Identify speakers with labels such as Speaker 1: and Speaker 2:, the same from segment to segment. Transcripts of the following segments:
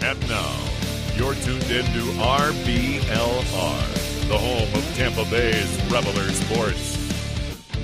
Speaker 1: And now, you're tuned in to RBLR, the home of Tampa Bay's Reveler Sports.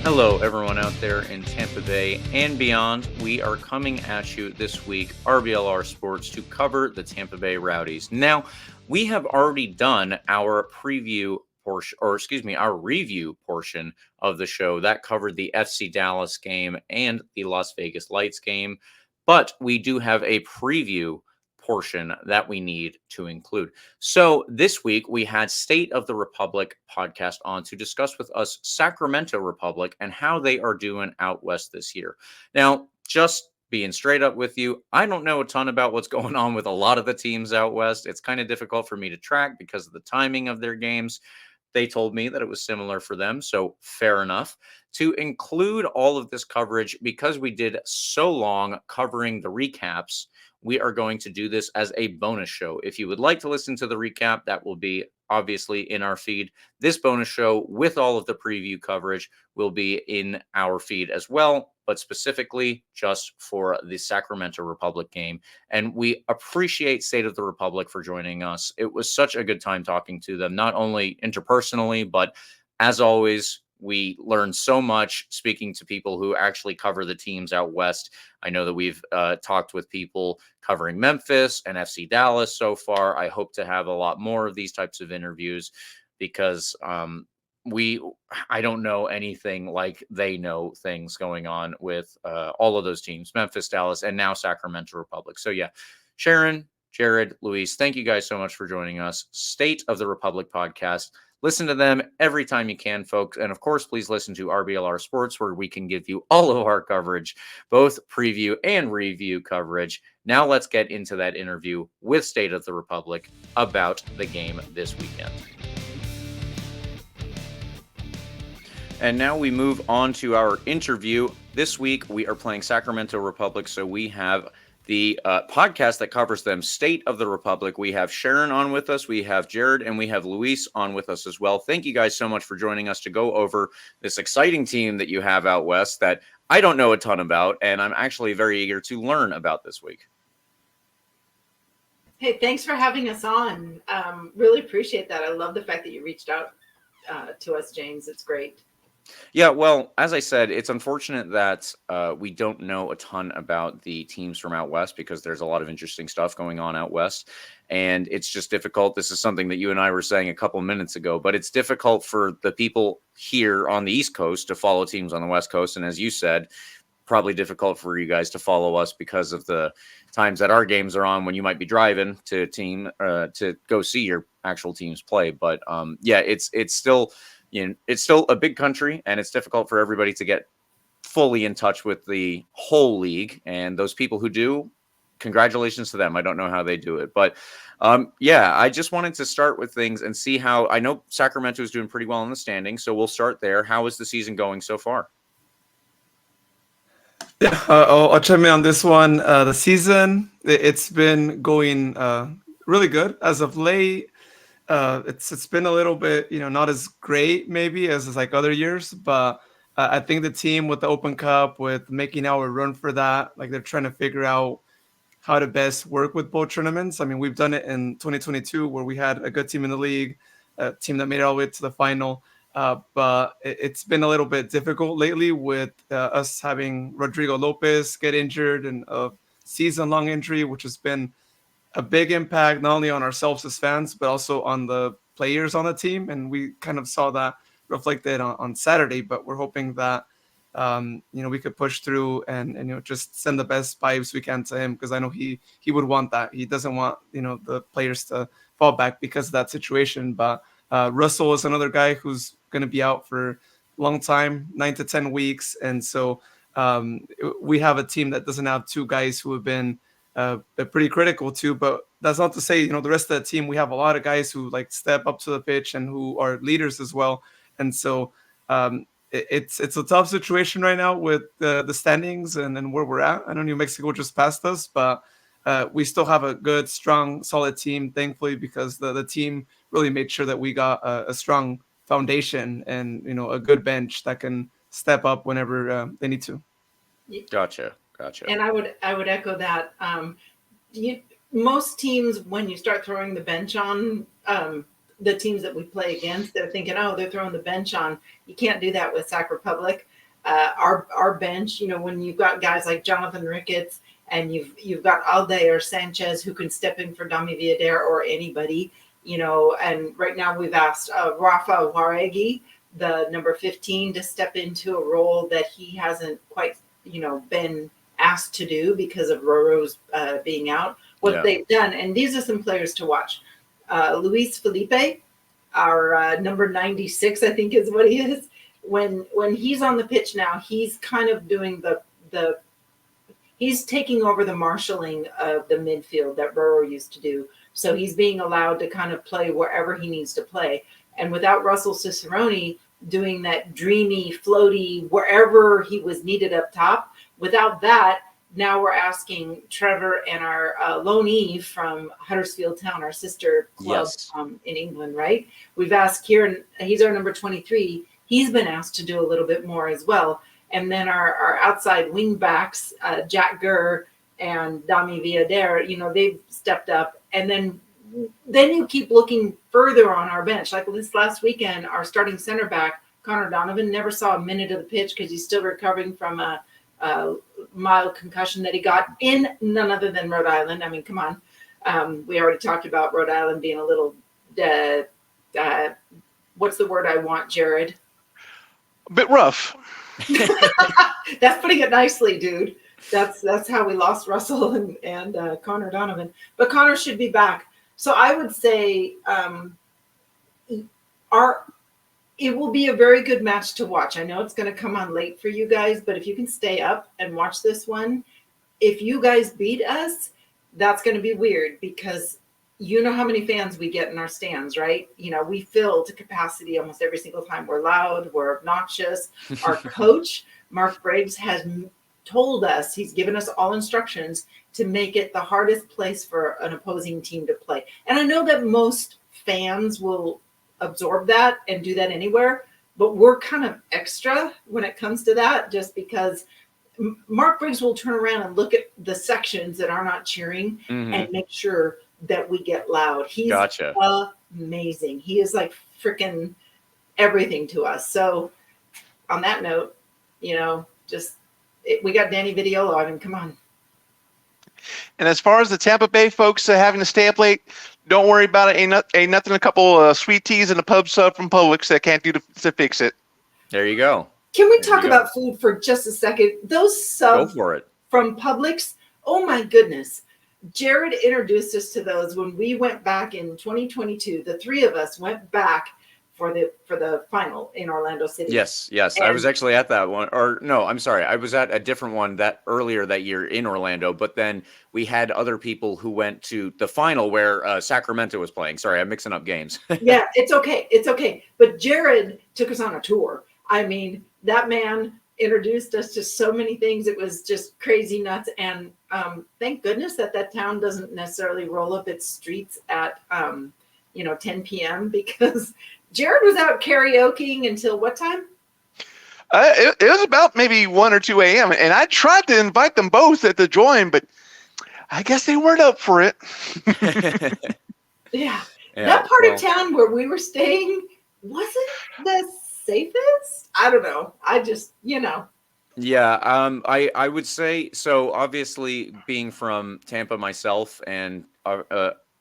Speaker 2: Hello, everyone out there in Tampa Bay and beyond. We are coming at you this week, RBLR Sports, to cover the Tampa Bay Rowdies. Now, we have already done our review portion of the show that covered the FC Dallas game and the Las Vegas Lights game, but we do have a preview portion that we need to include. So this week we had State of the Republic podcast on to discuss with us Sacramento Republic and how they are doing out west this year. Now, just being straight up with you, I don't know a ton about what's going on with a lot of the teams out west. It's kind of difficult for me to track because of the timing of their games. They told me that it was similar for them, so fair enough. To include all of this coverage, because we did so long covering the recaps, we are going to do this as a bonus show. If you would like to listen to the recap, that will be obviously in our feed. This bonus show with all of the preview coverage will be in our feed as well, but specifically just for the Sacramento Republic game. And we appreciate State of the Republic for joining us. It was such a good time talking to them, not only interpersonally, but as always, we learned so much speaking to people who actually cover the teams out west. I know that we've talked with people covering Memphis and FC Dallas so far. I hope to have a lot more of these types of interviews because I don't know anything like they know things going on with all of those teams, Memphis, Dallas, and now Sacramento Republic. So yeah, Sharon, Jared, Luis, thank you guys so much for joining us. State of the Republic podcast. Listen to them every time you can, folks. And of course, please listen to RBLR Sports, where we can give you all of our coverage, both preview and review coverage. Now let's get into that interview with State of the Republic about the game this weekend. And now we move on to our interview. This week, we are playing Sacramento Republic, so we have the podcast that covers them, State of the Republic. We have Sharon on with us, we have Jared, and we have Luis on with us as well. Thank you guys so much for joining us to go over this exciting team that you have out west that I don't know a ton about, and I'm actually very eager to learn about this week.
Speaker 3: Hey, thanks for having us on. Really appreciate that. I love the fact that you reached out to us, James. It's great.
Speaker 2: Yeah, well, as I said, it's unfortunate that we don't know a ton about the teams from out west because there's a lot of interesting stuff going on out west, and it's just difficult. This is something that you and I were saying a couple minutes ago, but it's difficult for the people here on the East Coast to follow teams on the West Coast, and as you said, probably difficult for you guys to follow us because of the times that our games are on when you might be driving to to go see your actual teams play. But yeah, it's still a big country, and it's difficult for everybody to get fully in touch with the whole league. And those people who do, congratulations to them. I don't know how they do it. But yeah, I just wanted to start with things and see how – I know Sacramento is doing pretty well in the standings, so we'll start there. How is the season going so far?
Speaker 4: Yeah, I'll chime in on this one. The season, it's been going really good as of late. It's been a little bit, not as great maybe as like other years, but I think the team with the Open Cup, with making our run for that, like they're trying to figure out how to best work with both tournaments. I mean, we've done it in 2022 where we had a good team in the league, a team that made it all the way to the final. But it's been a little bit difficult lately with us having Rodrigo Lopez get injured and a season-long injury, which has been a big impact not only on ourselves as fans, but also on the players on the team. And we kind of saw that reflected on Saturday, but we're hoping that, we could push through and just send the best vibes we can to him, because I know he would want that. He doesn't want, the players to fall back because of that situation. But Russell is another guy who's going to be out for a long time, 9 to 10 weeks. And so we have a team that doesn't have two guys who have been pretty critical too, but that's not to say, the rest of the team, we have a lot of guys who like step up to the pitch and who are leaders as well. And so it's a tough situation right now with the standings and where we're at. I know New Mexico just passed us, but we still have a good, strong, solid team, thankfully, because the team really made sure that we got a strong foundation and, a good bench that can step up whenever they need to.
Speaker 2: Gotcha.
Speaker 3: And I would echo that. most teams, when you start throwing the bench on the teams that we play against, they're thinking, oh, they're throwing the bench on. You can't do that with Sac Republic. Our bench, when you've got guys like Jonathan Ricketts and you've got Aldair Sanchez who can step in for Dami Villader or anybody, and right now we've asked Rafa Waregi, the number 15, to step into a role that he hasn't quite, been asked to do because of Roro's being out. What they've done, and these are some players to watch. Luis Felipe, our number 96, I think is what he is. When he's on the pitch now, he's kind of doing he's taking over the marshaling of the midfield that Roro used to do. So he's being allowed to kind of play wherever he needs to play. And without Russell Cicerone doing that dreamy, floaty, wherever he was needed up top, without that, now we're asking Trevor and our loanee from Huddersfield Town, our sister club in England, right? We've asked Kieran, he's our number 23. He's been asked to do a little bit more as well. And then our outside wing backs, Jack Gurr and Dami Villader, they've stepped up. And then you keep looking further on our bench. Like this last weekend, our starting center back, Connor Donovan, never saw a minute of the pitch because he's still recovering from a mild concussion that he got in none other than Rhode Island. I mean, come on. We already talked about Rhode Island being a little, what's the word I want, Jared?
Speaker 5: A bit rough.
Speaker 3: That's putting it nicely, dude. That's how we lost Russell and Connor Donovan. But Connor should be back. So I would say it will be a very good match to watch. I know it's going to come on late for you guys, but if you can stay up and watch this one, if you guys beat us, that's going to be weird because you know how many fans we get in our stands, right? We fill to capacity almost every single time. We're loud, we're obnoxious. Our coach, Mark Briggs, has told us, he's given us all instructions to make it the hardest place for an opposing team to play. And I know that most fans will absorb that and do that anywhere, but we're kind of extra when it comes to that, just because Mark Briggs will turn around and look at the sections that are not cheering and make sure that we get loud. He's amazing. He is like freaking everything to us. So on that note, we got Danny Vitiolo. I mean, come on.
Speaker 5: And as far as the Tampa Bay folks having to stay up late, don't worry about it. Ain't nothing a couple sweet teas and a pub sub from Publix that can't do to fix it.
Speaker 2: There you go.
Speaker 3: Can we talk about food for just a second? Those subs
Speaker 2: Go for it.
Speaker 3: From Publix, oh my goodness. Jared introduced us to those when we went back in 2022. The three of us went back for the final in Orlando City.
Speaker 2: Yes. And I was actually at that one. Or no, I'm sorry. I was at a different one that earlier that year in Orlando, but then we had other people who went to the final where Sacramento was playing. Sorry, I'm mixing up games.
Speaker 3: Yeah, it's okay. But Jared took us on a tour. I mean, that man introduced us to so many things. It was just crazy nuts. And thank goodness that town doesn't necessarily roll up its streets at 10 p.m. because Jared was out karaokeing until what time?
Speaker 5: It was about maybe 1 or 2 a.m. And I tried to invite them both to join, but I guess they weren't up for it.
Speaker 3: Yeah. That part of town where we were staying wasn't the safest. I don't know. I just,
Speaker 2: Yeah, I would say so. Obviously, being from Tampa myself, and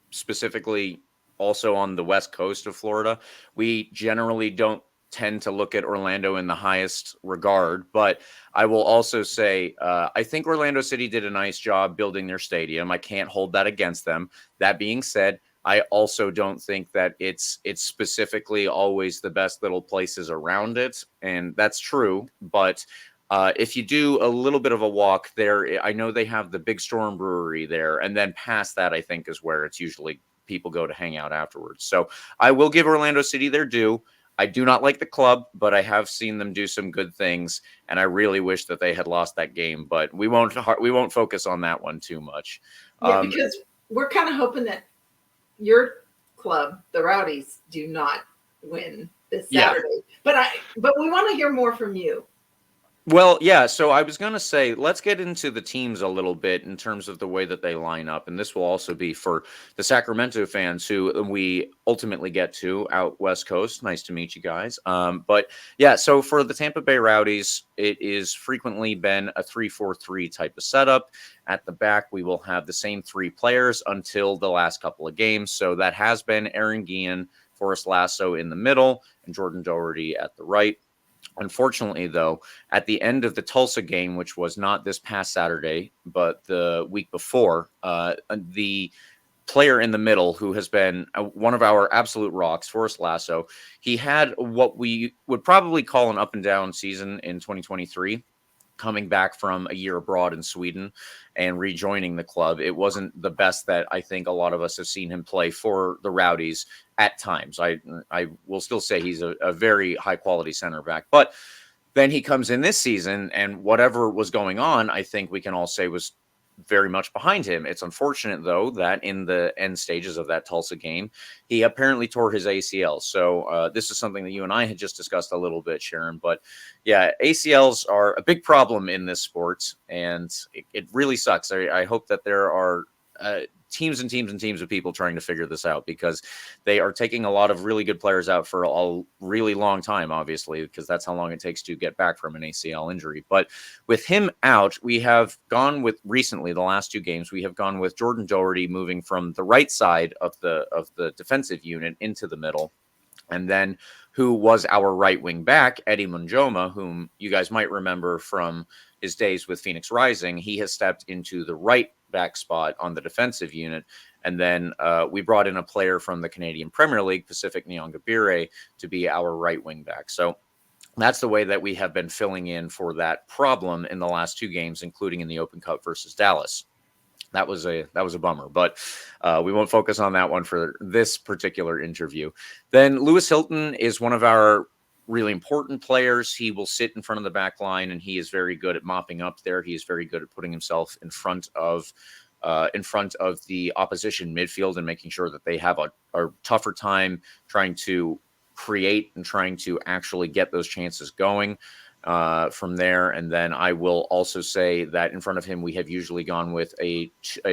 Speaker 2: specifically also on the west coast of Florida, we generally don't tend to look at Orlando in the highest regard. But I will also say, I think Orlando City did a nice job building their stadium. I can't hold that against them. That being said, I also don't think that it's specifically always the best little places around it, and that's true. But if you do a little bit of a walk there, I know they have the Big Storm Brewery there, and then past that, I think, is where it's usually people go to hang out afterwards. So I will give Orlando City their due. I do not like the club, but I have seen them do some good things, and I really wish that they had lost that game. But we won't focus on that one too much.
Speaker 3: Yeah, because we're kind of hoping that your club, the Rowdies, do not win this Saturday. Yeah. But we want to hear more from you.
Speaker 2: Well, yeah, so I was going to say, let's get into the teams a little bit in terms of the way that they line up. And this will also be for the Sacramento fans who we ultimately get to out West Coast. Nice to meet you guys. But yeah, so for the Tampa Bay Rowdies, it is frequently been a 3-4-3 type of setup. At the back, we will have the same three players until the last couple of games. So that has been Aaron Guillen, Forrest Lasso in the middle, and Jordan Doherty at the right. Unfortunately, though, at the end of the Tulsa game, which was not this past Saturday, but the week before, the player in the middle who has been one of our absolute rocks, Forrest Lasso, he had what we would probably call an up and down season in 2023. Coming back from a year abroad in Sweden and rejoining the club, it wasn't the best that I think a lot of us have seen him play for the Rowdies at times. I will still say he's a very high quality center back, but then he comes in this season, and whatever was going on, I think we can all say was very much behind him. It's unfortunate, though, that in the end stages of that Tulsa game, he apparently tore his ACL. So this is something that you and I had just discussed a little bit, Sharon. But yeah, ACLs are a big problem in this sport, and it really sucks. I hope that there are teams and teams and teams of people trying to figure this out, because they are taking a lot of really good players out for a really long time, obviously, because that's how long it takes to get back from an ACL injury. But with him out, we have gone with recently, the last two games, we have gone with Jordan Doherty moving from the right side of the defensive unit into the middle. And then who was our right wing back, Eddie Munjoma, whom you guys might remember from his days with Phoenix Rising. He has stepped into the right back spot on the defensive unit. And then we brought in a player from the Canadian Premier League, Pacific Nyongabire, to be our right wing back. So that's the way that we have been filling in for that problem in the last two games, including in the Open Cup versus Dallas. That was a bummer, but we won't focus on that one for this particular interview. Then Lewis Hilton is one of our really important players. He will sit in front of the back line, and he is very good at mopping up there. He is very good at putting himself in front of the opposition midfield and making sure that they have a tougher time trying to create and trying to actually get those chances going from there. And then I will also say that in front of him, we have usually gone with a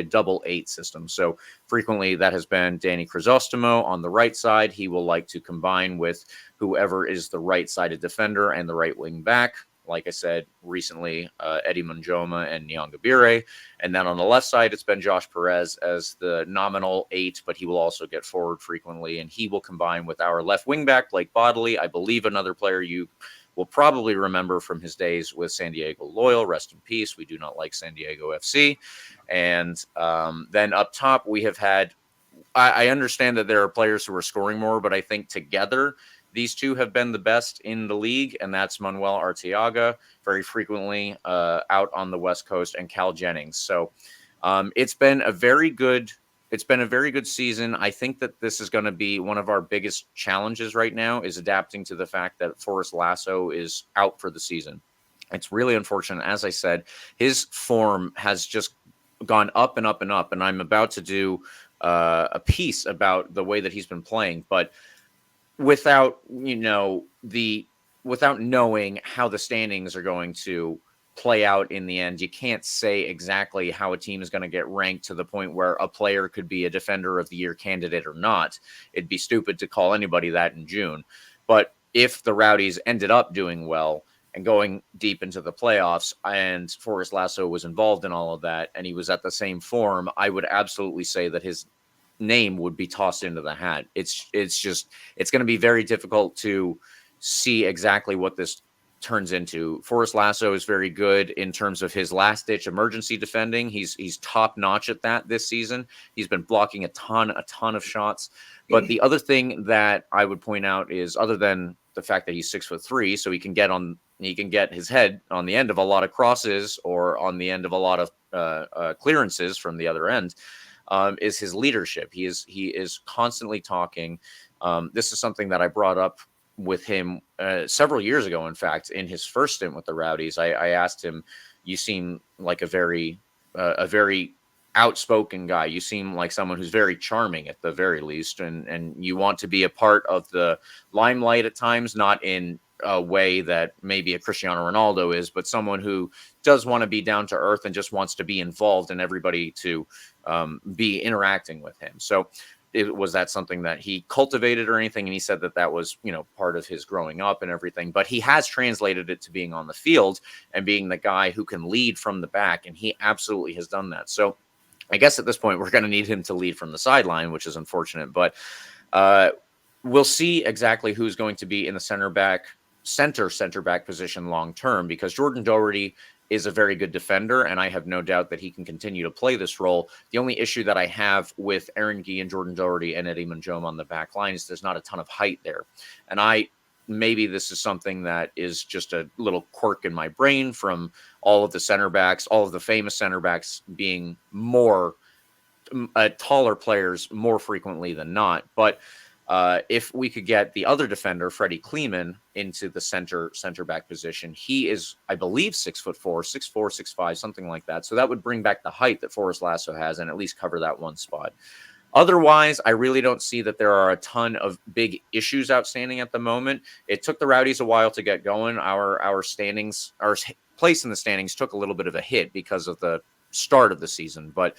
Speaker 2: double 8 system. So frequently that has been Danny Crisostomo on the right side. He will like to combine with whoever is the right-sided defender and the right wing back. Like I said, recently, Eddie Munjoma and Nyongabire. And then on the left side, it's been Josh Perez as the nominal 8, but he will also get forward frequently. And he will combine with our left wing back, Blake Bodley. I believe another player you will probably remember from his days with San Diego Loyal. Rest in peace. We do not like San Diego FC. And then up top, we have had, I understand that there are players who are scoring more, but I think together, these two have been the best in the league, and that's Manuel Arteaga, very frequently out on the West Coast, and Cal Jennings. So it's been a very good season. I think that this is going to be one of our biggest challenges right now, is adapting to the fact that Forrest Lasso is out for the season. It's really unfortunate. As I said, his form has just gone up and up and up, and I'm about to do a piece about the way that he's been playing, but without knowing how the standings are going to play out in the end, you can't say exactly how a team is going to get ranked to the point where a player could be a Defender of the Year candidate or not. It'd be stupid to call anybody that in June. But if the Rowdies ended up doing well and going deep into the playoffs, and Forrest Lasso was involved in all of that, and he was at the same form, I would absolutely say that his name would be tossed into the hat. It's going to be very difficult to see exactly what this turns into. Forrest Lasso is very good in terms of his last-ditch emergency defending. He's top-notch at that this season. He's been blocking a ton of shots. But the other thing that I would point out is, other than the fact that he's 6'3", so he can get his head on the end of a lot of crosses or on the end of a lot of clearances from the other end, is his leadership. He is constantly talking. This is something that I brought up with him several years ago. In fact, in his first stint with the Rowdies, I asked him, "You seem like a very outspoken guy. You seem like someone who's very charming at the very least, and you want to be a part of the limelight at times, not in way that maybe a Cristiano Ronaldo is, but someone who does want to be down to earth and just wants to be involved and everybody to be interacting with him. So was that something that he cultivated or anything? And he said that that was, part of his growing up and everything, but he has translated it to being on the field and being the guy who can lead from the back. And he absolutely has done that. So I guess at this point, we're going to need him to lead from the sideline, which is unfortunate, but we'll see exactly who's going to be in the center back position long term, because Jordan Doherty is a very good defender, and I have no doubt that he can continue to play this role. The only issue that I have with Aaron Gee and Jordan Doherty and Eddie Manjoma on the back line is there's not a ton of height there. And maybe this is something that is just a little quirk in my brain from all of the center backs, all of the famous center backs being more taller players more frequently than not. But if we could get the other defender, Freddie Kleeman, into the center back position, he is, I believe, 6'4", 6'4", 6'5", something like that. So that would bring back the height that Forrest Lasso has and at least cover that one spot. Otherwise, I really don't see that there are a ton of big issues outstanding at the moment. It took the Rowdies a while to get going. Our standings, our place in the standings took a little bit of a hit because of the start of the season, but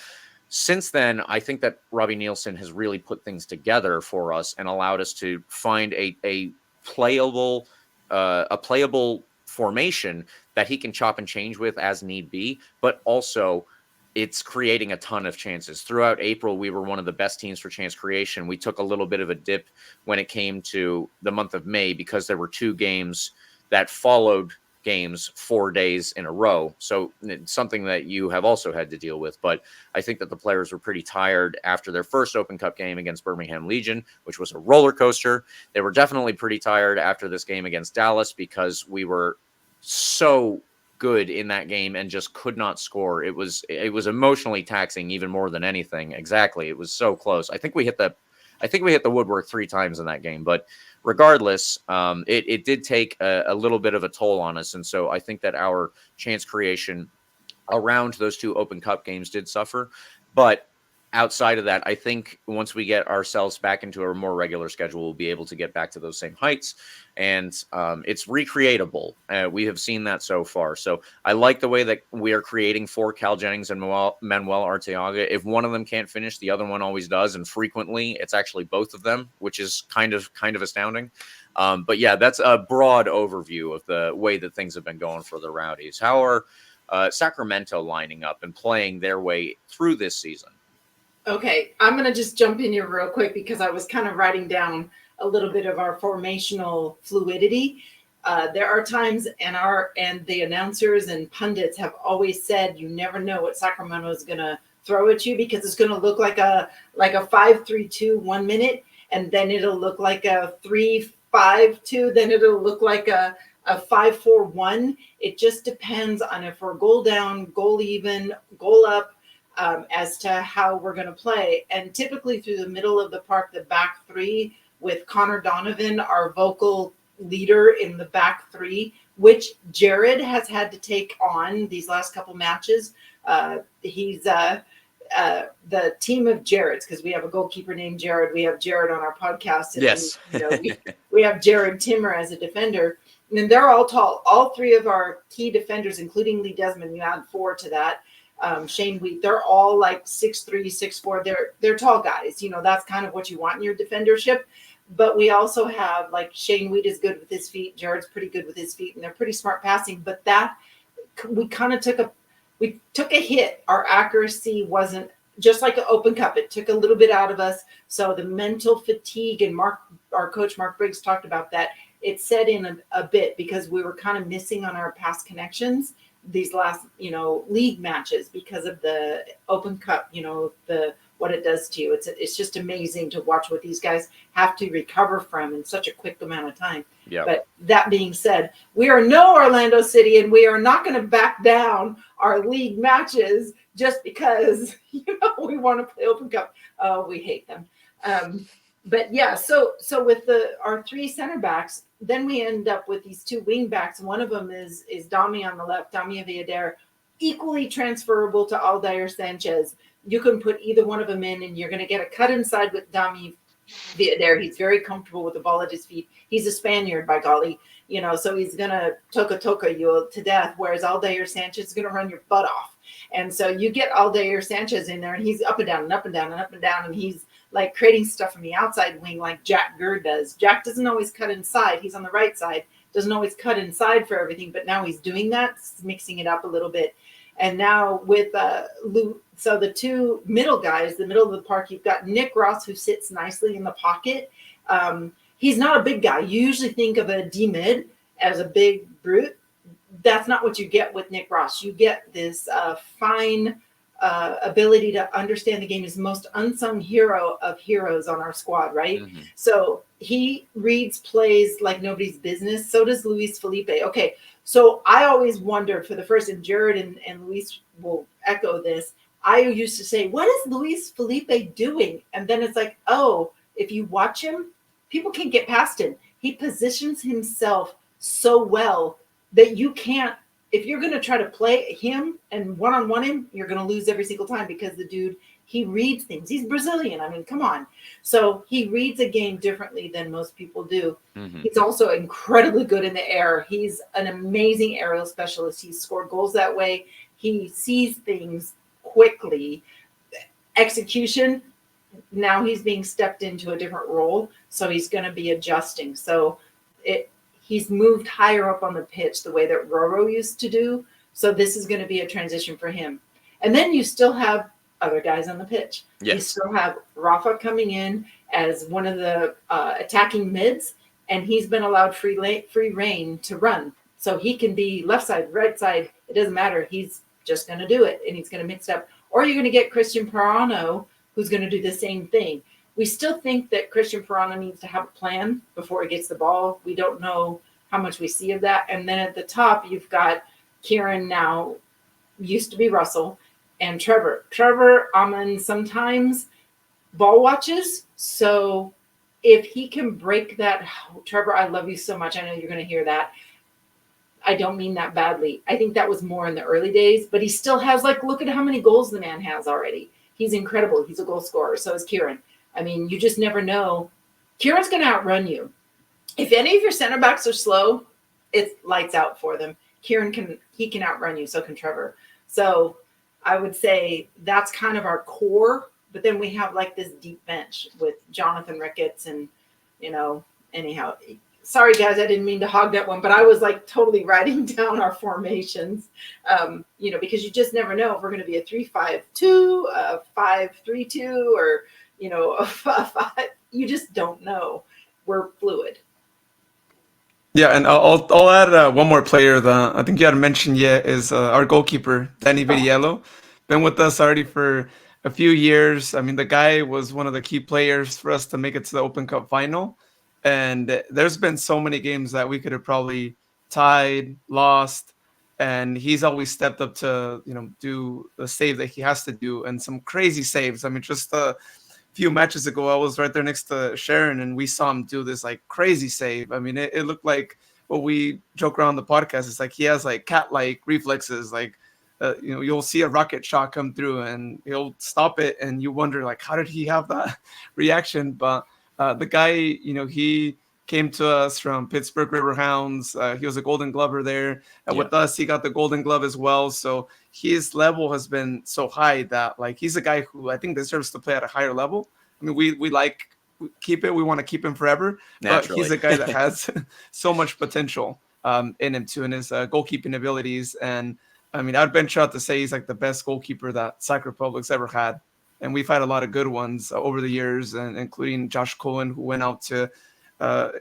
Speaker 2: since then, I think that Robbie Nielsen has really put things together for us and allowed us to find a playable formation that he can chop and change with as need be, but also it's creating a ton of chances. Throughout April, we were one of the best teams for chance creation. We took a little bit of a dip when it came to the month of May because there were 2 games that followed games 4 days in a row. So it's something that you have also had to deal with. But I think that the players were pretty tired after their first Open Cup game against Birmingham Legion, which was a roller coaster. They were definitely pretty tired after this game against Dallas because we were so good in that game and just could not score. It was emotionally taxing even more than anything. Exactly. It was so close. I think we hit the woodwork 3 times in that game, but regardless, it did take a little bit of a toll on us. And so I think that our chance creation around those 2 Open Cup games did suffer. But outside of that, I think once we get ourselves back into a more regular schedule, we'll be able to get back to those same heights. And it's recreatable. We have seen that so far. So I like the way that we are creating for Cal Jennings and Manuel Arteaga. If one of them can't finish, the other one always does. And frequently, it's actually both of them, which is kind of astounding. But yeah, that's a broad overview of the way that things have been going for the Rowdies. How are Sacramento lining up and playing their way through this season?
Speaker 3: Okay, I'm going to just jump in here real quick because I was kind of writing down a little bit of our formational fluidity. There are times, and the announcers and pundits have always said, you never know what Sacramento is going to throw at you because it's going to look like a 5-3-2 1 minute, and then it'll look like a 3-5-2, then it'll look like a 5-4-1. It just depends on if we're goal down, goal even, goal up. As to how we're going to play. And typically through the middle of the park, the back 3 with Connor Donovan, our vocal leader in the back 3, which Jared has had to take on these last couple matches. He's the team of Jareds, because we have a goalkeeper named Jared. We have Jared on our podcast. And
Speaker 2: yes.
Speaker 3: we have Jared Timmer as a defender. And they're all tall. All 3 of our key defenders, including Lee Desmond, you add 4 to that. Shane Wheat, they're all like 6'3", 6'4". They're tall guys. That's kind of what you want in your defendership. But we also have, like, Shane Wheat is good with his feet. Jared's pretty good with his feet, and they're pretty smart passing. But that we kind of took a hit. Our accuracy wasn't just like an Open Cup. It took a little bit out of us. So the mental fatigue, and our coach Mark Briggs talked about that. It set in a bit because we were kind of missing on our pass connections these last, league matches because of the Open Cup, what it does to you. It's just amazing to watch what these guys have to recover from in such a quick amount of time.
Speaker 2: Yeah.
Speaker 3: But that being said, we are no Orlando City, and we are not going to back down our league matches just because, we want to play Open Cup. We hate them. But yeah, so with our 3 center backs, then we end up with these 2 wing backs. One of them is Dami on the left, Dami Villader, equally transferable to Aldair Sanchez. You can put either one of them in, and you're going to get a cut inside with Dami Villader. He's very comfortable with the ball at his feet. He's a Spaniard, by golly. so he's gonna toka you to death, whereas Aldair Sanchez is gonna run your butt off. And so you get Aldair Sanchez in there, and he's up and down and up and down and up and down, and he's like creating stuff from the outside wing like Jack Gurd does. Jack doesn't always cut inside. He's on the right side, doesn't always cut inside for everything, but now he's doing that, mixing it up a little bit. And now with so the two middle guys, the middle of the park, you've got Nick Ross, who sits nicely in the pocket. He's not a big guy. You usually think of a D-mid as a big brute. That's not what you get with Nick Ross. You get this fine ability to understand the game. Is the most unsung hero of heroes on our squad, right?
Speaker 2: Mm-hmm.
Speaker 3: So he reads plays like nobody's business. So does Luis Felipe. Okay, so I always wondered for the first, and Jared and Luis will echo this, I used to say, what is Luis Felipe doing? And then it's like, oh, if you watch him, people can't get past him. He positions himself so well that you can't, if you're going to try to play him and one-on-one him, you're going to lose every single time, because the dude, he reads things. He's Brazilian. I mean, come on. So he reads a game differently than most people do.
Speaker 2: Mm-hmm.
Speaker 3: He's also incredibly good in the air. He's an amazing aerial specialist. He's scored goals that way. He sees things quickly. Execution, now he's being stepped into a different role, so he's going to be adjusting. So he's moved higher up on the pitch the way that Roro used to do. So this is going to be a transition for him. And then you still have other guys on the pitch.
Speaker 2: Yes.
Speaker 3: You still have Rafa coming in as one of the attacking mids, and he's been allowed free reign to run. So he can be left side, right side. It doesn't matter. He's just going to do it, and he's going to mix it up. Or you're going to get Christian Perano, who's going to do the same thing. We still think that Christian Perano needs to have a plan before he gets the ball. We don't know how much we see of that. And then at the top, you've got Kieran, now used to be Russell, and Trevor. Trevor Amon sometimes ball watches. So if he can break that, Trevor, I love you so much. I know you're going to hear that. I don't mean that badly. I think that was more in the early days, but he still has, like, look at how many goals the man has already. He's incredible. He's a goal scorer. So is Kieran. I mean, you just never know. Kieran's going to outrun you. If any of your center backs are slow, it's lights out for them. Kieran can outrun you. So can Trevor. So I would say that's kind of our core. But then we have like this deep bench with Jonathan Ricketts and, anyhow. Sorry, guys, I didn't mean to hog that one, but I was like totally writing down our formations, because you just never know if we're going to be a 3-5-2, a 5-3-2, or, a 5. You just don't know. We're fluid.
Speaker 4: Yeah, and I'll add one more player that I think you hadn't mentioned yet is our goalkeeper, Danny Viriello. Been with us already for a few years. I mean, the guy was one of the key players for us to make it to the Open Cup final. And there's been so many games that we could have probably tied, lost, and he's always stepped up to, do the save that he has to do, and some crazy saves. I mean, just a few matches ago, I was right there next to Sharon, and we saw him do this like crazy save. I mean, it looked like what we joke around the podcast. It's like he has like cat-like reflexes, like you'll see a rocket shot come through, and he'll stop it, and you wonder like, how did he have that reaction? But the guy, he came to us from Pittsburgh Riverhounds. He was a Golden Glover there. With us, he got the Golden Glove as well. So his level has been so high that like he's a guy who I think deserves to play at a higher level. I mean, we keep it. We want to keep him forever.
Speaker 2: Naturally.
Speaker 4: But he's a guy that has so much potential in him too, in his goalkeeping abilities. And I mean, I'd venture out to say he's like the best goalkeeper that Sac Republic's ever had. And we've had a lot of good ones over the years, and including Josh Cohen, who went out to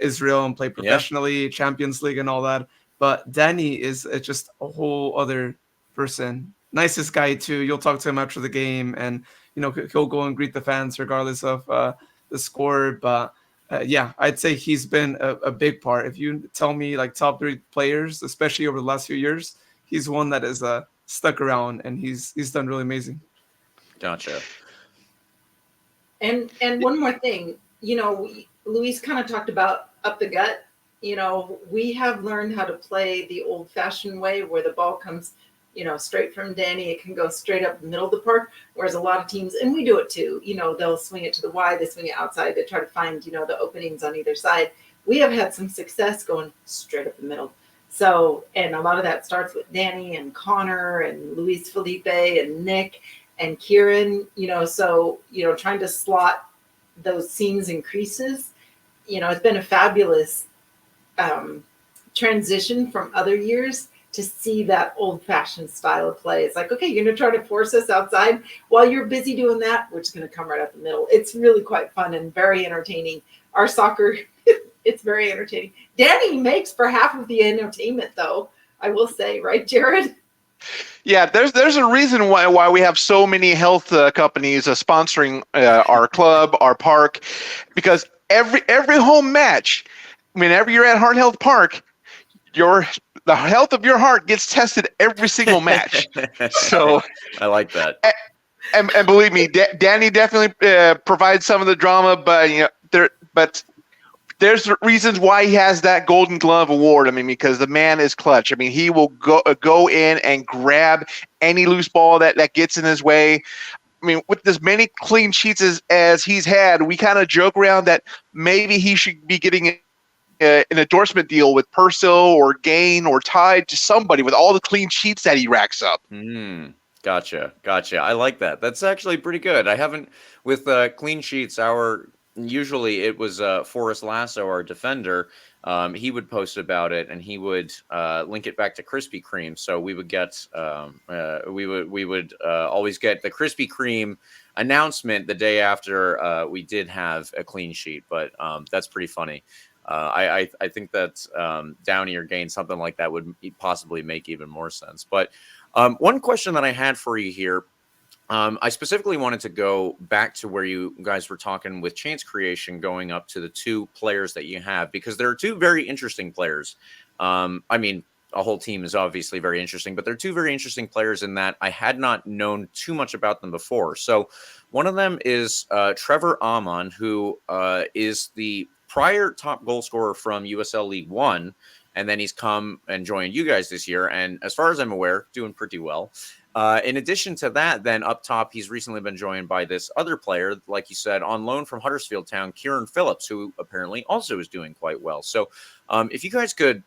Speaker 4: Israel and played professionally, Champions League and all that. But Danny is just a whole other person. Nicest guy too. You'll talk to him after the game, and he'll go and greet the fans regardless of the score. But I'd say he's been a big part. If you tell me like top 3 players, especially over the last few years, he's one that is stuck around, and he's done really amazing.
Speaker 2: Gotcha.
Speaker 3: And one more thing, Luis kind of talked about up the gut. We have learned how to play the old-fashioned way where the ball comes, straight from Danny. It can go straight up the middle of the park, whereas a lot of teams, and we do it too, they'll swing it to the wide, they swing it outside, they try to find, the openings on either side. we have had some success going straight up the middle. So, and a lot of that starts with Danny and Connor and Luis Felipe and Nick and Kieran, so, trying to slot those seams and creases, it's been a fabulous transition from other years to see that old-fashioned style of play. It's like, okay, you're going to try to force us outside while you're busy doing that. We're just going to come right up the middle. It's really quite fun and very entertaining. Our soccer, it's very entertaining. Danny makes for half of the entertainment, though, I will say, right, Jared?
Speaker 5: Yeah, there's a reason why we have so many health companies sponsoring our club, our park, because every home match, whenever you're at Heart Health Park, the health of your heart gets tested every single match. So
Speaker 2: I like that.
Speaker 5: And believe me, Danny definitely provides some of the drama, but there's reasons why he has that Golden Glove award. I mean, because the man is clutch. I mean, he will go in and grab any loose ball that gets in his way. I mean, with as many clean sheets as he's had, we kind of joke around that maybe he should be getting an endorsement deal with Purcell or Gain or Tide, to somebody with all the clean sheets that he racks up.
Speaker 2: Gotcha. I like that. That's actually pretty good. I haven't, with clean sheets, usually it was Forrest Lasso, our defender. He would post about it, and he would link it back to Krispy Kreme. So we would get we would always get the Krispy Kreme announcement the day after we did have a clean sheet. But that's pretty funny. I think that Downey or Gain, something like that, would possibly make even more sense. But one question that I had for you here, I specifically wanted to go back to where you guys were talking with chance creation going up to the two players that you have, because there are two very interesting players. I mean, a whole team is obviously very interesting, but they're two very interesting players in that I had not known too much about them before. So one of them is Trevor Amon, who is the prior top goal scorer from USL League One, and then he's come and joined you guys this year, and as far as I'm aware, doing pretty well. In addition to that, then up top, he's recently been joined by this other player, like you said, on loan from Huddersfield Town, Kieran Phillips, who apparently also is doing quite well. So if you guys could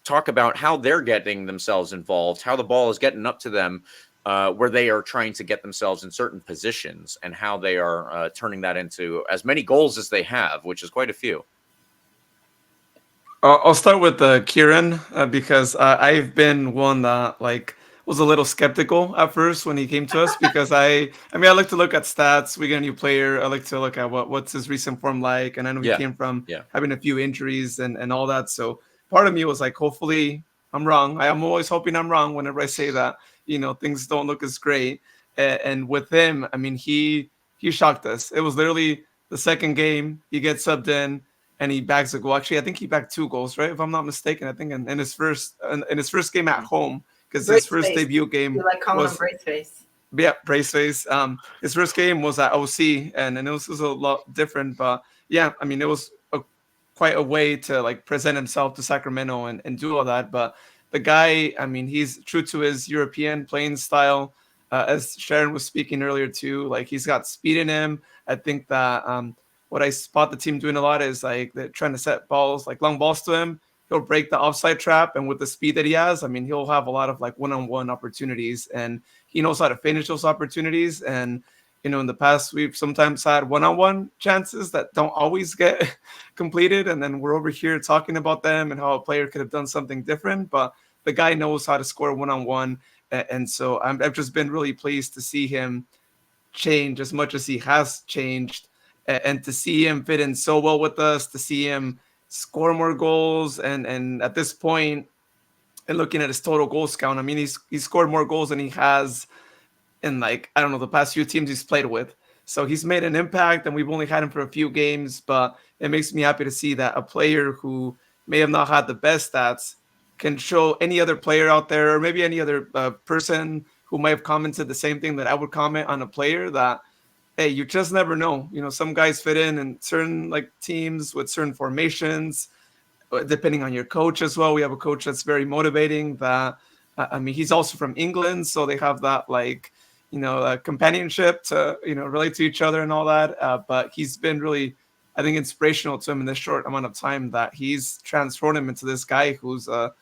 Speaker 2: talk about how they're getting themselves involved, how the ball is getting up to them, where they are trying to get themselves in certain positions, and how they are turning that into as many goals as they have, which is quite a few.
Speaker 4: I'll start with Kieran because I've been one that was a little skeptical at first when he came to us, because I like to look at stats. We get a new player. I like to look at what's his recent form like, and I know he came from having a few injuries and all that. So part of me was like, hopefully I'm wrong. I'm always hoping I'm wrong whenever I say that, things don't look as great. And with him, I mean, he shocked us. It was literally the second game he gets subbed in, and he bags a goal. Actually, I think he bagged 2 goals, right? If I'm not mistaken. I think in his first game at home, because his first debut game
Speaker 3: was Braceface.
Speaker 4: Yeah, Braceface. His first game was at OC, and it was a lot different. But yeah, I mean, it was quite a way to present himself to Sacramento and do all that. But the guy, I mean, he's true to his European playing style. As Sharon was speaking earlier too, he's got speed in him. I think that what I spot the team doing a lot is they're trying to set balls, long balls to him. He'll break the offside trap, and with the speed that he has, I mean, he'll have a lot of one-on-one opportunities, and he knows how to finish those opportunities. And in the past, we've sometimes had one-on-one chances that don't always get completed, and then we're over here talking about them and how a player could have done something different. But the guy knows how to score one-on-one, and so I've just been really pleased to see him change as much as he has changed. And to see him fit in so well with us, to see him score more goals, and at this point, and looking at his total goals count, I mean, he's scored more goals than he has in I don't know, the past few teams he's played with. So he's made an impact, and we've only had him for a few games, but it makes me happy to see that a player who may have not had the best stats can show any other player out there, or maybe any other person who might have commented the same thing that I would comment on a player, that hey, you just never know. Some guys fit in certain teams with certain formations, depending on your coach as well. We have a coach that's very motivating. That I mean, he's also from England, so they have that companionship to relate to each other and all that. But he's been really, I think, inspirational to him in this short amount of time, that he's transformed him into this guy who's a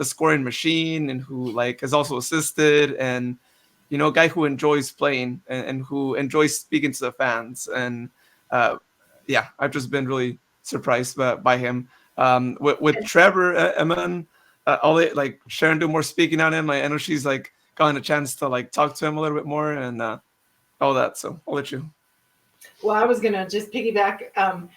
Speaker 4: scoring machine, and who like has also assisted, and a guy who enjoys playing, and who enjoys speaking to the fans. And yeah, I've just been really surprised by him. With Trevor, Eman, I'll let like Sharon do more speaking on him. I know she's like gotten a chance to like talk to him a little bit more, and all that. So I'll let you.
Speaker 3: Well, I was gonna just piggyback. A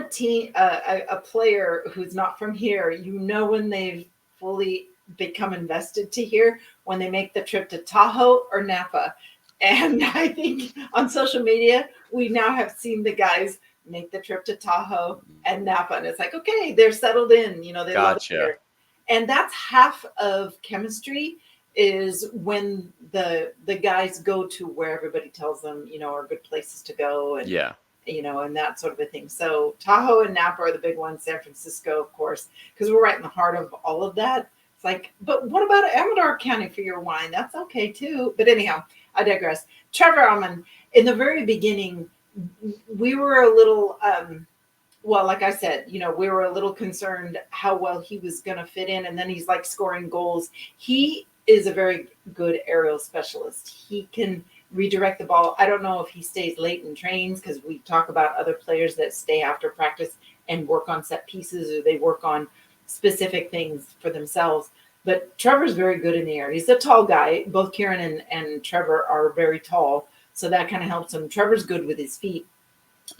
Speaker 3: team, a player who's not from here, when they've fully become invested to here, when they make the trip to Tahoe or Napa. And I think on social media, we now have seen the guys make the trip to Tahoe and Napa. And it's like, okay, they're settled in, they love it here. And that's half of chemistry, is when the guys go to where everybody tells them, are good places to go. And and that sort of a thing. So Tahoe and Napa are the big ones. San Francisco, of course, because we're right in the heart of all of that. It's like, but what about Amador County for your wine? That's okay too. But anyhow, I digress. Trevor Alman, in the very beginning, we were a little, well, like I said, we were a little concerned how well he was going to fit in. And then he's like scoring goals. He is a very good aerial specialist. He can redirect the ball. I don't know if he stays late in trains, because we talk about other players that stay after practice and work on set pieces, or they work on specific things for themselves. But Trevor's very good in the air. He's a tall guy. Both Kieran and Trevor are very tall, so that kind of helps him. Trevor's good with his feet.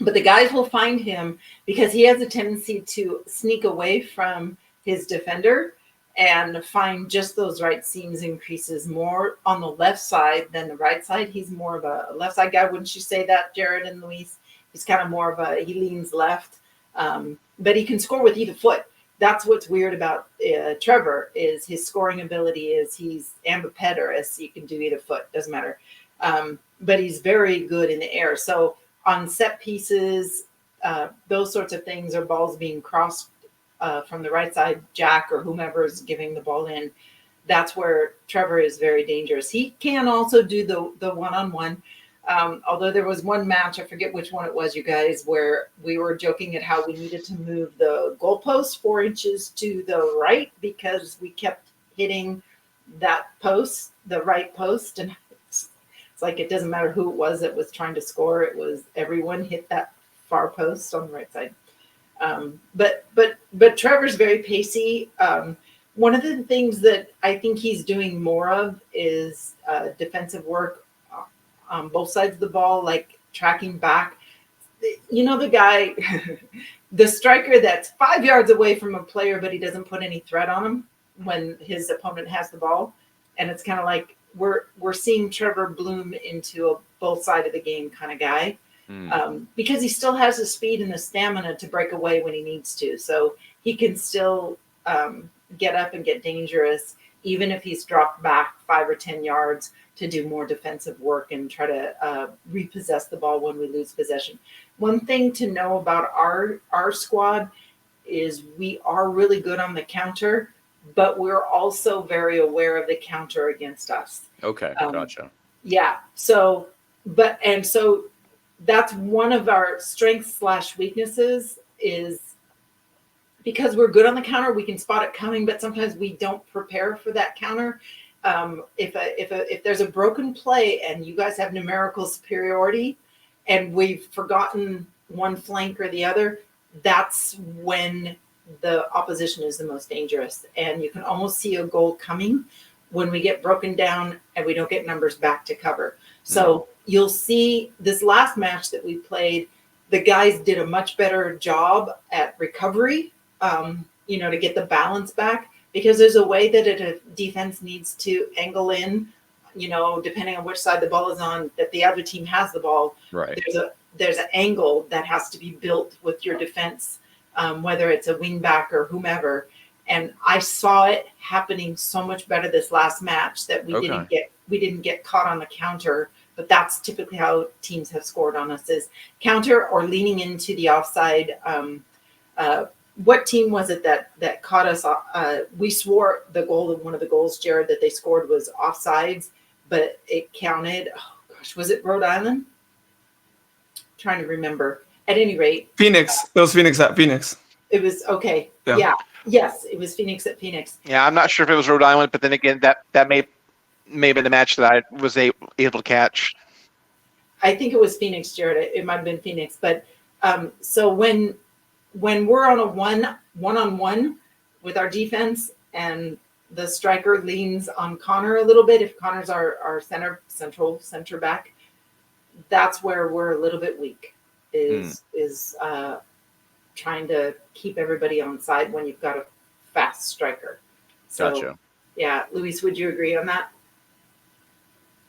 Speaker 3: But the guys will find him because he has a tendency to sneak away from his defender and find just those right seams and creases, more on the left side than the right side. He's more of a left side guy. Wouldn't you say that, Jared and Luis? He's kind of more of he leans left, but he can score with either foot. That's what's weird about Trevor, is his scoring ability is he's ambidextrous. He can do either foot, doesn't matter. But he's very good in the air. So on set pieces, those sorts of things, or balls being crossed from the right side, Jack or whomever is giving the ball in, that's where Trevor is very dangerous. He can also do the one-on-one. Although there was one match, I forget which one it was, you guys, where we were joking at how we needed to move the goalpost 4 inches to the right, because we kept hitting that post, the right post. And it's like, it doesn't matter who it was that was trying to score. It was everyone hit that far post on the right side. But Trevor's very pacey. One of the things that I think he's doing more of is defensive work on both sides of the ball, like tracking back. The guy, the striker that's 5 yards away from a player, but he doesn't put any threat on him when his opponent has the ball. And it's kind of like we're seeing Trevor bloom into a both side of the game kind of guy. Because he still has the speed and the stamina to break away when he needs to. So he can still get up and get dangerous, even if he's dropped back 5 or 10 yards to do more defensive work and try to repossess the ball when we lose possession. One thing to know about our squad is we are really good on the counter, but we're also very aware of the counter against us.
Speaker 2: Okay, gotcha.
Speaker 3: Yeah. So that's one of our strengths / weaknesses, is because we're good on the counter, we can spot it coming, but sometimes we don't prepare for that counter. If there's a broken play and you guys have numerical superiority and we've forgotten one flank or the other, that's when the opposition is the most dangerous. And you can almost see a goal coming when we get broken down and we don't get numbers back to cover. So you'll see this last match that we played, the guys did a much better job at recovery, to get the balance back, because there's a way that a defense needs to angle in, depending on which side the ball is on, that the other team has the ball.
Speaker 2: Right.
Speaker 3: There's an angle that has to be built with your defense, whether it's a wing back or whomever. And I saw it happening so much better this last match that we didn't get caught on the counter. But that's typically how teams have scored on us, is counter or leaning into the offside. What team was it that caught us? We swore one of the goals, Jared, that they scored was offsides, but it counted. Oh gosh, was it Rhode Island? I'm trying to remember. At any rate,
Speaker 4: Phoenix. It was Phoenix at Phoenix.
Speaker 3: it was okay.
Speaker 4: Yeah.
Speaker 3: Yeah. Yes, it was Phoenix at Phoenix.
Speaker 5: Yeah, I'm not sure if it was Rhode Island, but then again, that may have been the match that I was able to catch.
Speaker 3: I think it was Phoenix, Jared. It might have been Phoenix. But so when we're on a one-on-one with our defense and the striker leans on Connor a little bit, if Connor's our center back, that's where we're a little bit weak, is trying to keep everybody on side when you've got a fast striker. So,
Speaker 2: Gotcha.
Speaker 3: yeah, Luis, would you agree on that?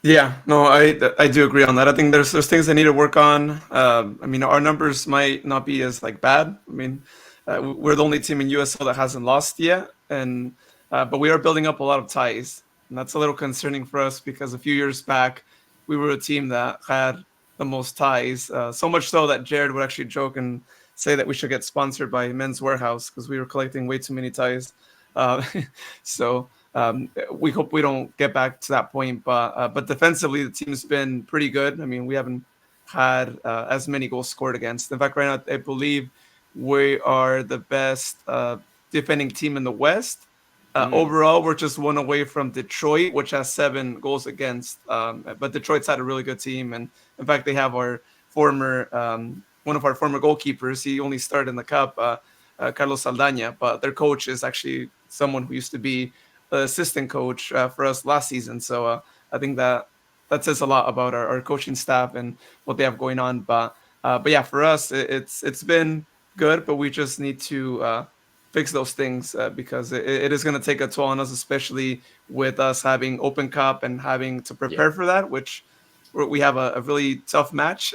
Speaker 4: Yeah, no, I do agree on that. I think there's things they need to work on. I mean, our numbers might not be as like bad. I mean, we're the only team in USL that hasn't lost yet, and but we are building up a lot of ties, and that's a little concerning for us because a few years back we were a team that had the most ties. So much so that Jared would actually joke and say that we should get sponsored by Men's Warehouse because we were collecting way too many ties. So. We hope we don't get back to that point, but defensively the team's been pretty good. I mean, we haven't had as many goals scored against. In fact, right now I believe we are the best defending team in the West. Overall, we're just one away from Detroit, which has 7 goals against. But Detroit's had a really good team, and in fact, they have our former one of our former goalkeepers. He only started in the cup, Carlos Saldaña, but their coach is actually someone who used to be assistant coach for us last season. So I think that says a lot about our coaching staff and what they have going on. But yeah, for us, it's been good, but we just need to fix those things because it is going to take a toll on us, especially with us having Open Cup and having to prepare for that, which we have a really tough match.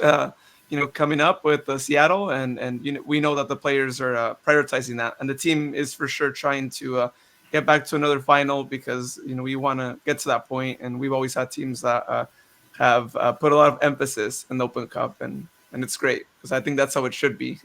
Speaker 4: Coming up with Seattle, and we know that the players are prioritizing that, and the team is for sure trying to get back to another final because we want to get to that point, and we've always had teams that have put a lot of emphasis in the Open Cup, and it's great because I think that's how it should be.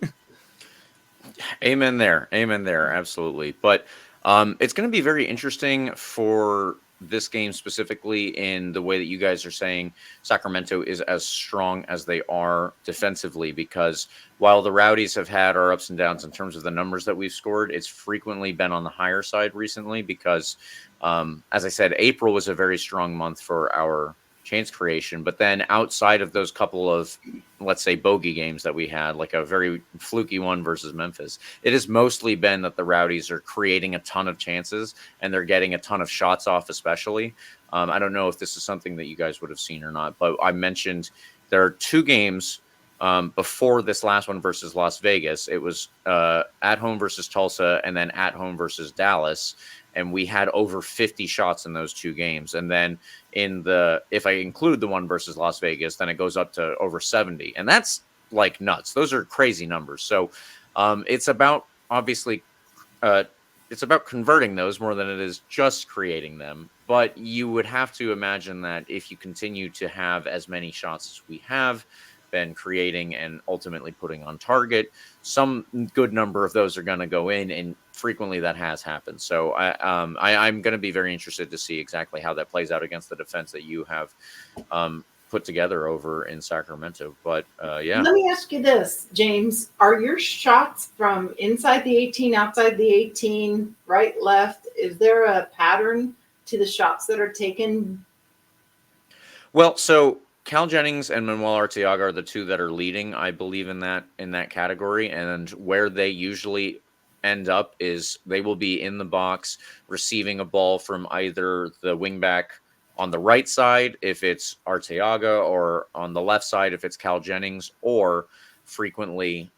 Speaker 2: Amen there, absolutely. But it's going to be very interesting for this game specifically in the way that you guys are saying Sacramento is as strong as they are defensively, because while the Rowdies have had our ups and downs in terms of the numbers that we've scored, it's frequently been on the higher side recently because, as I said, April was a very strong month for our chance creation. But then outside of those couple of, let's say, bogey games that we had, like a very fluky one versus Memphis, it has mostly been that the Rowdies are creating a ton of chances and they're getting a ton of shots off, especially. I don't know if this is something that you guys would have seen or not, but I mentioned there are 2 games before this last one versus Las Vegas. It was at home versus Tulsa and then at home versus Dallas. And we had over 50 shots in those 2 games. And then if I include the one versus Las Vegas, then it goes up to over 70. And that's like nuts. Those are crazy numbers. So it's about, obviously, it's about converting those more than it is just creating them. But you would have to imagine that if you continue to have as many shots as we have been creating and ultimately putting on target, some good number of those are going to go in, and frequently that has happened. So I'm going to be very interested to see exactly how that plays out against the defense that you have put together over in Sacramento. But yeah.
Speaker 3: Let me ask you this, James. Are your shots from inside the 18, outside the 18, right, left? Is there a pattern to the shots that are taken?
Speaker 2: Well, so Cal Jennings and Manuel Arteaga are the 2 that are leading, I believe, in that category. And where they usually end up is they will be in the box receiving a ball from either the wingback on the right side if it's Arteaga, or on the left side if it's Cal Jennings, or frequently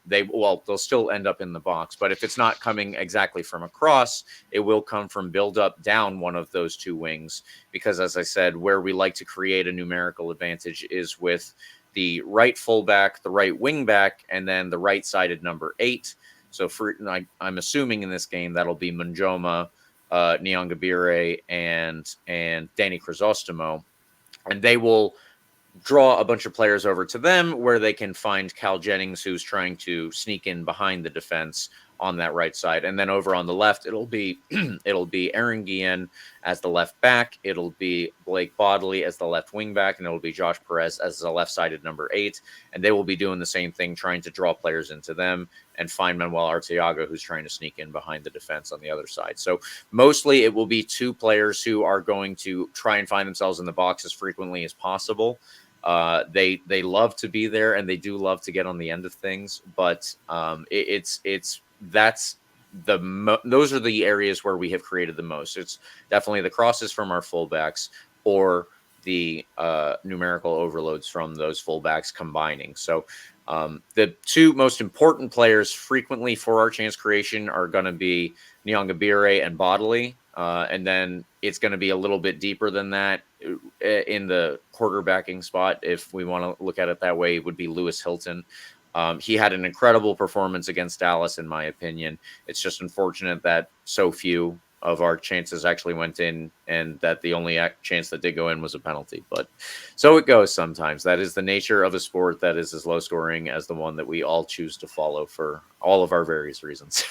Speaker 2: they'll still end up in the box. But if it's not coming exactly from across, it will come from build up down one of those 2 wings, because as I said, where we like to create a numerical advantage is with the right fullback, the right wingback, and then the right sided number 8. So I'm assuming in this game that'll be Manjoma, Nyangabire, and Danny Crisostomo, and they will draw a bunch of players over to them where they can find Cal Jennings, who's trying to sneak in behind the defense on that right side. And then over on the left, it'll be it'll be Aaron Guillen as the left back. It'll be Blake Bodley as the left wing back, and it'll be Josh Perez as the left-sided number 8. And they will be doing the same thing, trying to draw players into them and find Manuel Arteaga, who's trying to sneak in behind the defense on the other side. So mostly it will be 2 players who are going to try and find themselves in the box as frequently as possible. They love to be there, and they do love to get on the end of things, but those are the areas where we have created the most. It's definitely the crosses from our fullbacks or the numerical overloads from those fullbacks combining. So the 2 most important players frequently for our chance creation are going to be Nyongabire and Bodley. And then it's going to be a little bit deeper than that in the quarterbacking spot. If we want to look at it that way, it would be Lewis Hilton. He had an incredible performance against Dallas, in my opinion. It's just unfortunate that so few of our chances actually went in, and that the only chance that did go in was a penalty. But so it goes sometimes. That is the nature of a sport that is as low scoring as the one that we all choose to follow for all of our various reasons.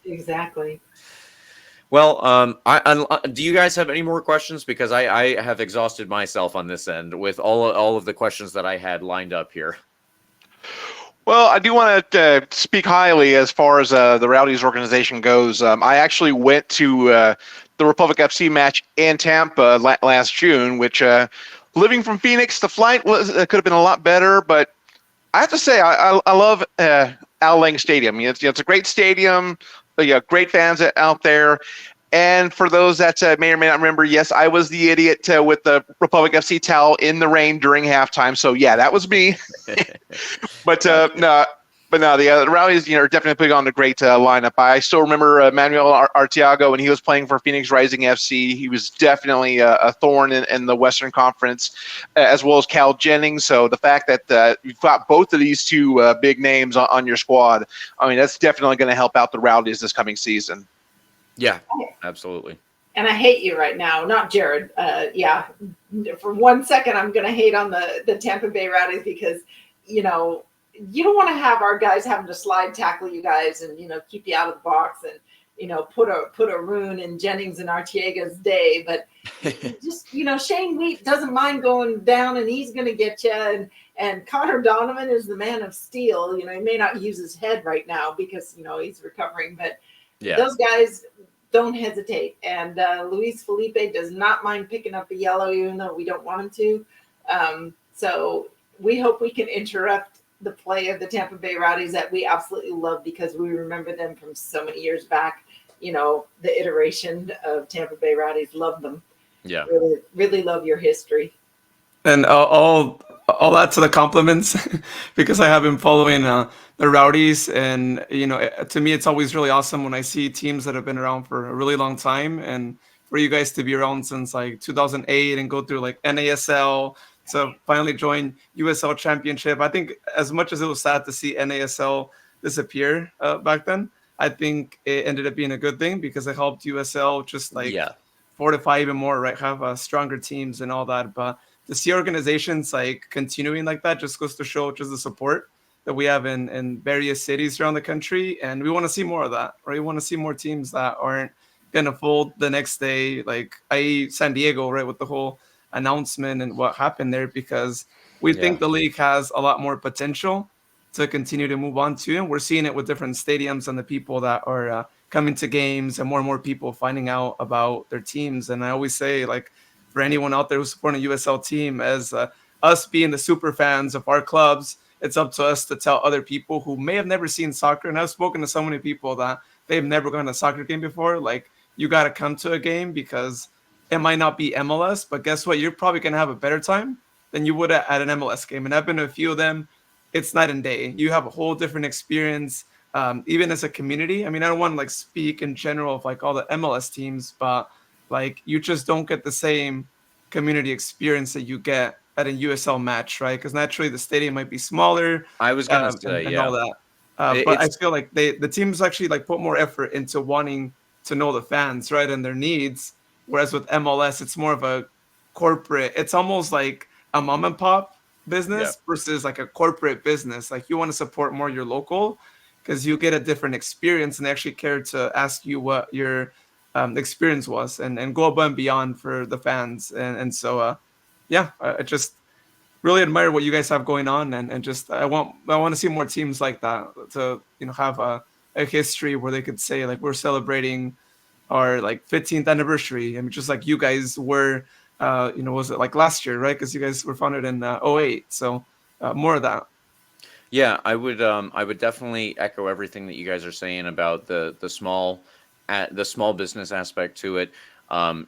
Speaker 3: Exactly.
Speaker 2: Well, do you guys have any more questions? Because I have exhausted myself on this end with all of the questions that I had lined up here.
Speaker 5: Well, I do want to speak highly as far as the Rowdies organization goes. I actually went to the Republic FC match in Tampa last June, which living from Phoenix, the flight could have been a lot better. But I have to say, I love Al Lang Stadium. It's a great stadium, great fans out there. And for those that may or may not remember, yes, I was the idiot with the Republic FC towel in the rain during halftime. So yeah, that was me. But no, the Rowdies, are definitely putting on a great lineup. I still remember Manuel Arteaga when he was playing for Phoenix Rising FC. He was definitely a thorn in the Western Conference, as well as Cal Jennings. So the fact that you've got both of these 2 big names on your squad, I mean, that's definitely going to help out the Rowdies this coming season.
Speaker 2: Yeah, absolutely.
Speaker 3: And I hate you right now, not Jared. Yeah, for 1 second, I'm going to hate on the Tampa Bay Rowdies because, you don't want to have our guys having to slide tackle you guys and, keep you out of the box and, put a ruin in Jennings and Arteaga's day. But just, Shane Wheat doesn't mind going down and he's going to get you. And Connor Donovan is the man of steel. He may not use his head right now because, he's recovering, but
Speaker 2: yeah,
Speaker 3: those guys don't hesitate. And Luis Felipe does not mind picking up a yellow, even though we don't want him to. So we hope we can interrupt the play of the Tampa Bay Rowdies that we absolutely love because we remember them from so many years back. The iteration of Tampa Bay Rowdies, love them.
Speaker 2: Yeah,
Speaker 3: really, really love your history.
Speaker 4: And all that to the compliments because I have been following the Rowdies, and to me it's always really awesome when I see teams that have been around for a really long time, and for you guys to be around since like 2008 and go through like NASL to finally join USL Championship. I think as much as it was sad to see NASL disappear back then, I think it ended up being a good thing because it helped USL just fortify even more, right? Have stronger teams and all that. But to see organizations like continuing like that just goes to show just the support that we have in various cities around the country. And we want to see more of that, right? We want to see more teams that aren't going to fold the next day, like i.e. San Diego, right? With the whole announcement and what happened there, because we think the league has a lot more potential to continue to move on to. And we're seeing it with different stadiums and the people that are coming to games and more people finding out about their teams. And I always say, like, for anyone out there who's supporting a USL team, as us being the super fans of our clubs, it's up to us to tell other people who may have never seen soccer. And I've spoken to so many people that they've never gone to a soccer game before. Like, you got to come to a game because it might not be MLS, but guess what? You're probably going to have a better time than you would at an MLS game. And I've been to a few of them. It's night and day. You have a whole different experience, even as a community. I mean, I don't want to like speak in general of like all the MLS teams, but like you just don't get the same community experience that you get at a USL match, right? Because naturally the stadium might be smaller.
Speaker 2: I was going to say,
Speaker 4: and all that. But I feel like the teams actually like put more effort into wanting to know the fans, right, and their needs. Whereas with MLS, it's more of a corporate. It's almost like a mom and pop business versus like a corporate business. Like you want to support more your local, because you get a different experience and they actually care to ask you what your experience was and go above and beyond for the fans. And so, yeah, I just really admire what you guys have going on, and just I want to see more teams like that to have a history where they could say like we're celebrating our like 15th anniversary. I mean, just like you guys were, was it like last year, right? Because you guys were founded in '08, so more of that.
Speaker 2: Yeah, I would definitely echo everything that you guys are saying about the small business aspect to it.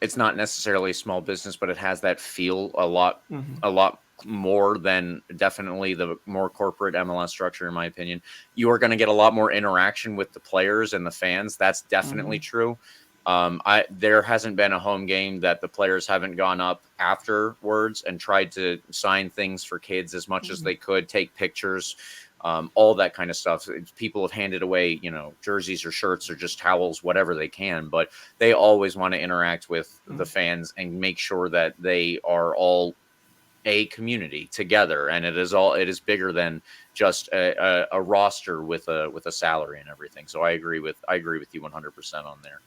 Speaker 2: It's not necessarily a small business, but it has that feel a lot more than definitely the more corporate MLS structure, in my opinion. You are going to get a lot more interaction with the players and the fans. That's definitely true. There hasn't been a home game that the players haven't gone up afterwards and tried to sign things for kids as much as they could, take pictures, all that kind of stuff. People have handed away, jerseys or shirts or just towels, whatever they can, but they always want to interact with the fans and make sure that they are all a community together, and it is bigger than just a roster with a salary and everything. So I agree with you 100% on there.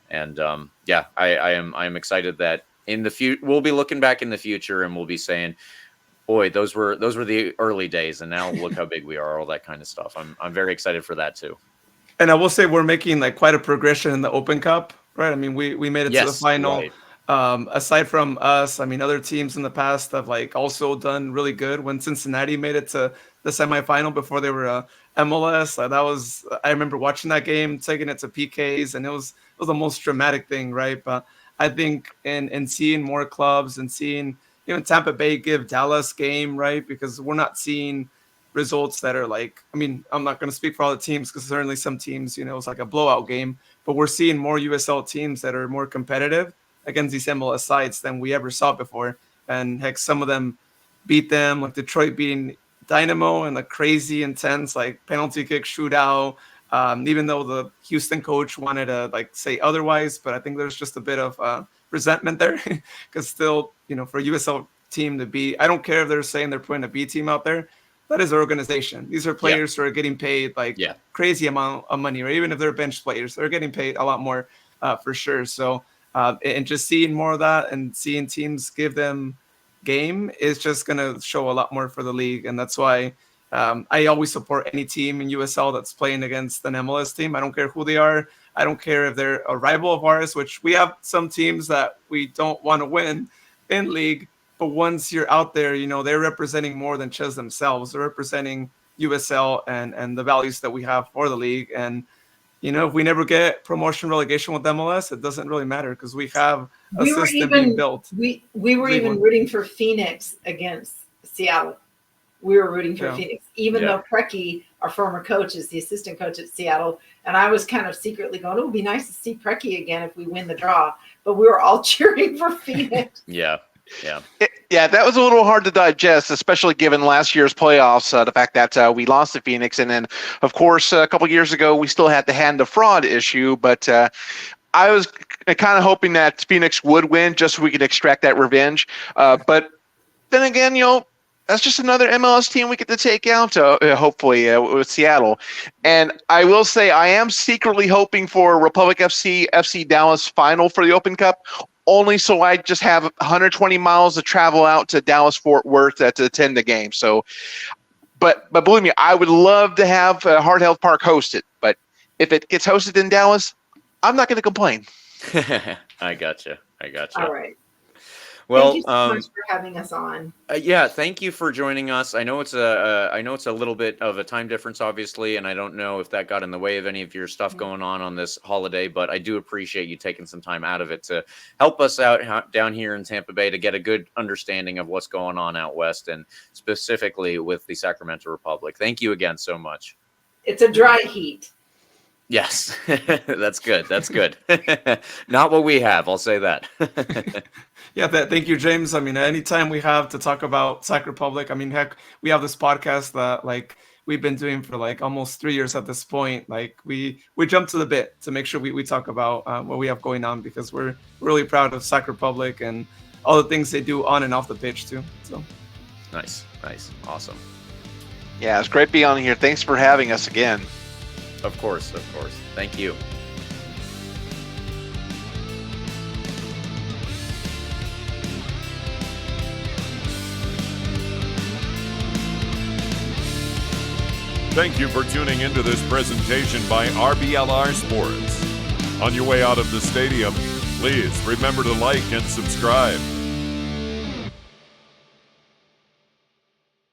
Speaker 2: And I am excited that in the future we'll be looking back in the future and we'll be saying, boy, those were the early days, and now look how big we are, all that kind of stuff. I'm very excited for that too.
Speaker 4: And I will say we're making like quite a progression in the Open Cup, right? I mean, we made it to the final.
Speaker 2: Right.
Speaker 4: Aside from us, I mean, other teams in the past have like also done really good. When Cincinnati made it to the semifinal before they were MLS, I remember watching that game, taking it to PKs, and it was the most dramatic thing, right? But I think in seeing more clubs and seeing Tampa Bay give Dallas game, right? Because we're not seeing results that are like, I mean, I'm not going to speak for all the teams because certainly some teams, it's like a blowout game, but we're seeing more USL teams that are more competitive against these MLS sides than we ever saw before. And heck, some of them beat them, like Detroit beating Dynamo in a crazy intense like penalty kick shootout. Even though the Houston coach wanted to like say otherwise, but I think there's just a bit of resentment there because still, for a USL team to be, I don't care if they're saying they're putting a B team out there. That is their organization. These are players who are getting paid like crazy amount of money, or even if they're bench players, they're getting paid a lot more for sure. So, and just seeing more of that and seeing teams give them game is just going to show a lot more for the league. And that's why I always support any team in USL that's playing against an MLS team. I don't care who they are. I don't care if they're a rival of ours, which we have some teams that we don't want to win in league. But once you're out there, they're representing more than just themselves. They're representing USL and the values that we have for the league. And if we never get promotion relegation with MLS, it doesn't really matter because we have a system being built.
Speaker 3: We were even rooting for Phoenix against Seattle. We were rooting for Phoenix, even though Preki, our former coach, is the assistant coach at Seattle. And I was kind of secretly going, it would be nice to see Preki again if we win the draw. But we were all cheering for Phoenix.
Speaker 2: Yeah,
Speaker 5: that was a little hard to digest, especially given last year's playoffs, the fact that we lost to Phoenix. And then, of course, a couple years ago, we still had the hand of fraud issue. But I was kind of hoping that Phoenix would win just so we could extract that revenge. But then again, that's just another MLS team we get to take out, hopefully, with Seattle. And I will say I am secretly hoping for Republic FC Dallas final for the Open Cup, only so I just have 120 miles to travel out to Dallas-Fort Worth to attend the game. So, but believe me, I would love to have Hard Health Park host it. But if it gets hosted in Dallas, I'm not going to complain.
Speaker 2: I gotcha.
Speaker 3: All right.
Speaker 2: Well,
Speaker 3: thank you so much for having us on.
Speaker 2: Thank you for joining us. I know it's a little bit of a time difference, obviously, and I don't know if that got in the way of any of your stuff going on this holiday, but I do appreciate you taking some time out of it to help us out down here in Tampa Bay to get a good understanding of what's going on out west, and specifically with the Sacramento Republic. Thank you again so much.
Speaker 3: It's a dry heat.
Speaker 2: Yes, that's good. Not what we have, I'll say that.
Speaker 4: Thank you, James. I mean, anytime we have to talk about Sac Republic, I mean, heck, we have this podcast that like we've been doing for like almost 3 years at this point. Like we jump to the bit to make sure we talk about what we have going on, because we're really proud of Sac Republic and all the things they do on and off the pitch too. So
Speaker 2: nice, awesome.
Speaker 5: Yeah, it's great being on here. Thanks for having us again.
Speaker 2: Of course. Thank you.
Speaker 1: Thank you for tuning into this presentation by RBLR Sports. On your way out of the stadium, please remember to like and subscribe.